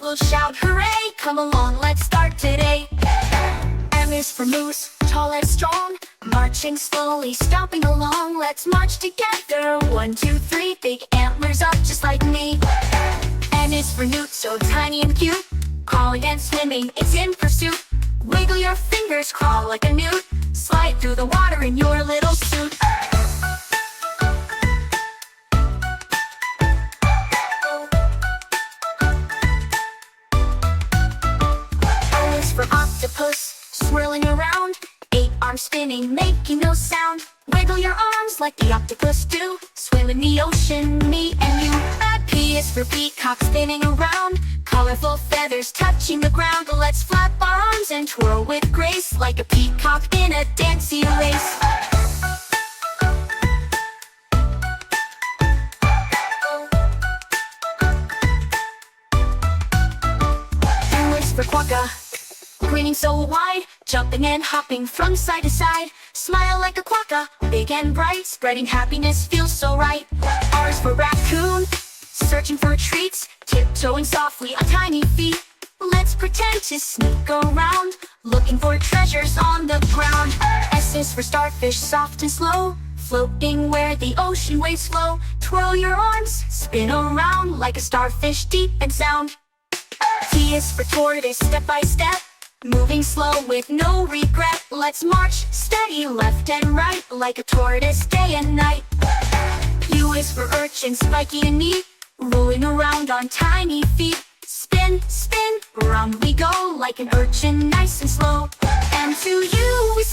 will shout hooray, come along, let's start today. M is for moose, tall and strong, marching slowly, stomping along. Let's march together, 1, 2, 3, big antlers up just like me. N is for newt, so tiny and cute, crawling and swimming, it's in pursuit. Wiggle your fingers, crawl like a newt, slide through the water in your little suit. O is for octopus, swirling around, 8 arms spinning, making no sound. Wiggle your arms like the octopus do, swim in the ocean, me and you. P is for peacock, spinning around, colorful feathers touching the ground. Let's flap our arms and twirl with grace, like a peacock in a dancing race. U is for Quokka, grinning so wide, jumping and hopping from side to side. Smile like a quokka, big and bright, spreading happiness feels so right. R is for raccoon, searching for treats, tiptoeing softly on tiny feet. Let's pretend to sneak around, looking for treasures on the ground. S is for starfish, soft and slow, floating where the ocean waves flow. Twirl your arms, spin around like a starfish, deep and sound. T is for tortoise, step by step, moving slow with no regret. Let's march steady, left and right, like a tortoise day and night. U is for urchin, spiky and neat, rolling around on tiny feet. Spin, spin, round we go, like an urchin, nice and slow. And to you is